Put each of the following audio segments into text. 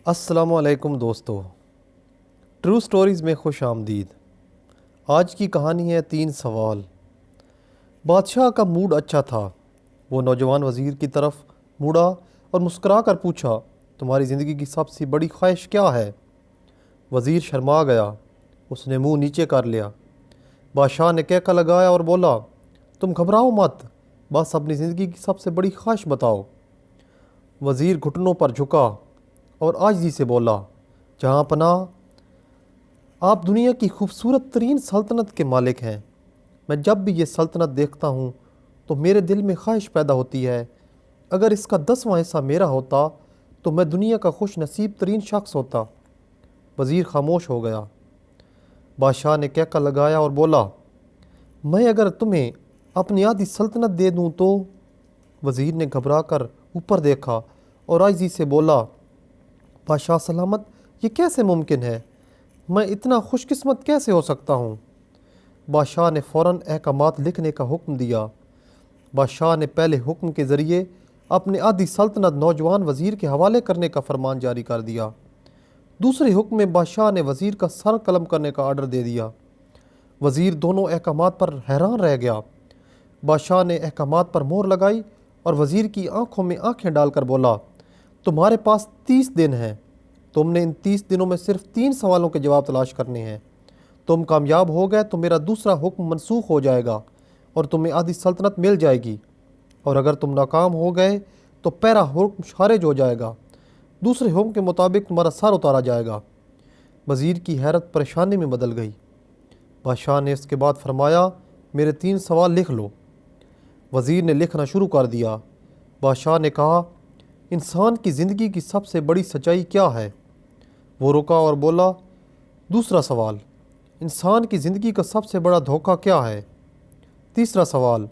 السلام علیکم دوستو، ٹرو سٹوریز میں خوش آمدید۔ آج کی کہانی ہے 3 سوال۔ بادشاہ کا موڈ اچھا تھا۔ وہ نوجوان وزیر کی طرف مڑا اور مسکرا کر پوچھا، تمہاری زندگی کی سب سے بڑی خواہش کیا ہے؟ وزیر شرما گیا، اس نے منہ نیچے کر لیا۔ بادشاہ نے کہکا لگایا اور بولا، تم گھبراؤ مت، بس اپنی زندگی کی سب سے بڑی خواہش بتاؤ۔ وزیر گھٹنوں پر جھکا اور عاجزی سے بولا، جہاں پناہ، آپ دنیا کی خوبصورت ترین سلطنت کے مالک ہیں۔ میں جب بھی یہ سلطنت دیکھتا ہوں تو میرے دل میں خواہش پیدا ہوتی ہے، اگر اس کا 10واں حصہ میرا ہوتا تو میں دنیا کا خوش نصیب ترین شخص ہوتا۔ وزیر خاموش ہو گیا۔ بادشاہ نے کہکا لگایا اور بولا، میں اگر تمہیں اپنی آدھی سلطنت دے دوں تو؟ وزیر نے گھبرا کر اوپر دیکھا اور عاجزی سے بولا، بادشاہ سلامت، یہ کیسے ممکن ہے؟ میں اتنا خوش قسمت کیسے ہو سکتا ہوں؟ بادشاہ نے فوراً احکامات لکھنے کا حکم دیا۔ بادشاہ نے پہلے حکم کے ذریعے اپنی آدھی سلطنت نوجوان وزیر کے حوالے کرنے کا فرمان جاری کر دیا۔ دوسرے حکم میں بادشاہ نے وزیر کا سر قلم کرنے کا آرڈر دے دیا۔ وزیر دونوں احکامات پر حیران رہ گیا۔ بادشاہ نے احکامات پر مہر لگائی اور وزیر کی آنکھوں میں آنکھیں ڈال کر بولا، تمہارے پاس 30 دن ہیں۔ تم نے ان 30 دنوں میں صرف 3 سوالوں کے جواب تلاش کرنے ہیں۔ تم کامیاب ہو گئے تو میرا دوسرا حکم منسوخ ہو جائے گا اور تمہیں آدھی سلطنت مل جائے گی، اور اگر تم ناکام ہو گئے تو پہلا حکم خارج ہو جائے گا۔ دوسرے حکم کے مطابق تمہارا سر اتارا جائے گا۔ وزیر کی حیرت پریشانی میں بدل گئی۔ بادشاہ نے اس کے بعد فرمایا، میرے 3 سوال لکھ لو۔ وزیر نے لکھنا شروع کر دیا۔ بادشاہ نے کہا، انسان کی زندگی کی سب سے بڑی سچائی کیا ہے؟ وہ رکا اور بولا، دوسرا سوال، انسان کی زندگی کا سب سے بڑا دھوکہ کیا ہے؟ تیسرا سوال،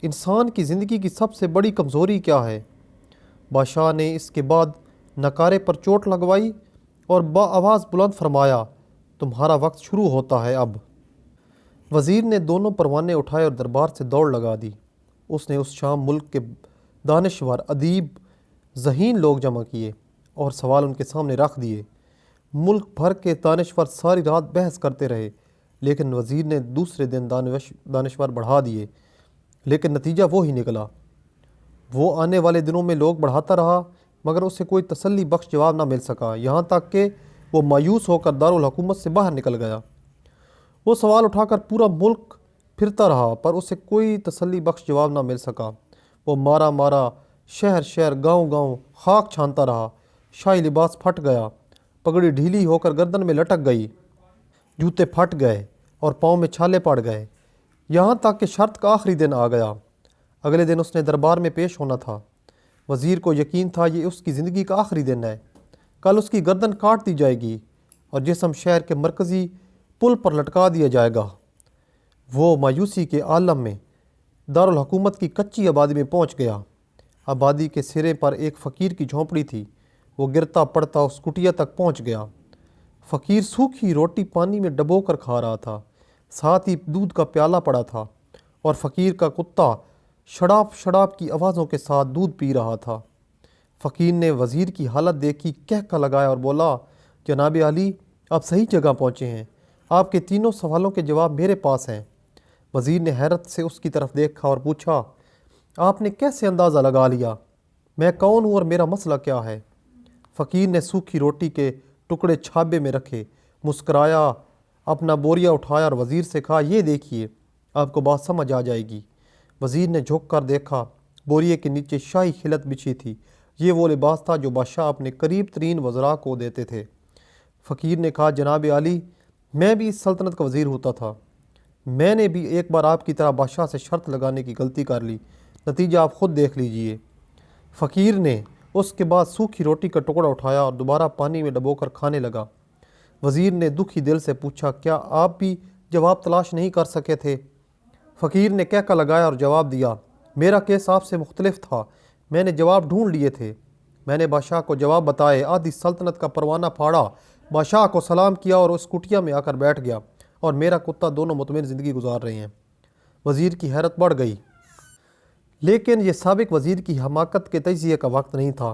انسان کی زندگی کی سب سے بڑی کمزوری کیا ہے؟ بادشاہ نے اس کے بعد نکارے پر چوٹ لگوائی اور آواز بلند فرمایا، تمہارا وقت شروع ہوتا ہے اب۔ وزیر نے دونوں پروانے اٹھائے اور دربار سے دوڑ لگا دی۔ اس نے اس شام ملک کے دانشور، ادیب، ذہین لوگ جمع کیے اور سوال ان کے سامنے رکھ دیے۔ ملک بھر کے دانشور ساری رات بحث کرتے رہے، لیکن وزیر نے دوسرے دن دانشور بڑھا دیے، لیکن نتیجہ وہی نکلا۔ وہ آنے والے دنوں میں لوگ بڑھاتا رہا، مگر اسے کوئی تسلی بخش جواب نہ مل سکا، یہاں تک کہ وہ مایوس ہو کر دارالحکومت سے باہر نکل گیا۔ وہ سوال اٹھا کر پورا ملک پھرتا رہا، پر اسے کوئی تسلی بخش جواب نہ مل سکا۔ وہ مارا مارا شہر شہر، گاؤں گاؤں خاک چھانتا رہا۔ شاہی لباس پھٹ گیا، پگڑی ڈھیلی ہو کر گردن میں لٹک گئی، جوتے پھٹ گئے اور پاؤں میں چھالے پڑ گئے، یہاں تک کہ شرط کا آخری دن آ گیا۔ اگلے دن اس نے دربار میں پیش ہونا تھا۔ وزیر کو یقین تھا یہ اس کی زندگی کا آخری دن ہے، کل اس کی گردن کاٹ دی جائے گی اور جسم شہر کے مرکزی پل پر لٹکا دیا جائے گا۔ وہ مایوسی کے عالم میں دارالحکومت کی کچی آبادی میں پہنچ گیا۔ آبادی کے سرے پر ایک فقیر کی جھونپڑی تھی۔ وہ گرتا پڑتا اس کٹیا تک پہنچ گیا۔ فقیر سوکھی روٹی پانی میں ڈبو کر کھا رہا تھا، ساتھ ہی دودھ کا پیالہ پڑا تھا، اور فقیر کا کتا شڑاپ شڑاپ کی آوازوں کے ساتھ دودھ پی رہا تھا۔ فقیر نے وزیر کی حالت دیکھی، کہکا لگایا اور بولا، جناب عالی، آپ صحیح جگہ پہنچے ہیں، آپ کے 3 سوالوں کے جواب میرے پاس ہیں۔ وزیر نے حیرت سے اس کی طرف دیکھا اور پوچھا، آپ نے کیسے اندازہ لگا لیا میں کون ہوں اور میرا مسئلہ کیا ہے؟ فقیر نے سوکھی روٹی کے ٹکڑے چھابے میں رکھے، مسکرایا، اپنا بوریا اٹھایا اور وزیر سے کہا، یہ دیکھیے، آپ کو بات سمجھ آ جائے گی۔ وزیر نے جھک کر دیکھا، بوریے کے نیچے شاہی خلعت بچھی تھی۔ یہ وہ لباس تھا جو بادشاہ اپنے قریب ترین وزراء کو دیتے تھے۔ فقیر نے کہا، جناب عالی، میں بھی اس سلطنت کا وزیر ہوتا تھا۔ میں نے بھی ایک بار آپ کی طرح بادشاہ سے شرط لگانے کی غلطی کر لی، نتیجہ آپ خود دیکھ لیجئے۔ فقیر نے اس کے بعد سوکھی روٹی کا ٹکڑا اٹھایا اور دوبارہ پانی میں ڈبو کر کھانے لگا۔ وزیر نے دکھی دل سے پوچھا، کیا آپ بھی جواب تلاش نہیں کر سکے تھے؟ فقیر نے کہکا لگایا اور جواب دیا، میرا کیس آپ سے مختلف تھا، میں نے جواب ڈھونڈ لیے تھے۔ میں نے بادشاہ کو جواب بتائے، آدھی سلطنت کا پروانہ پھاڑا، بادشاہ کو سلام کیا اور اس کٹیا میں آ کر بیٹھ گیا، اور میرا کتا دونوں مطمئن زندگی گزار رہے ہیں۔ وزیر کی حیرت بڑھ گئی، لیکن یہ سابق وزیر کی حماقت کے تجزیے کا وقت نہیں تھا۔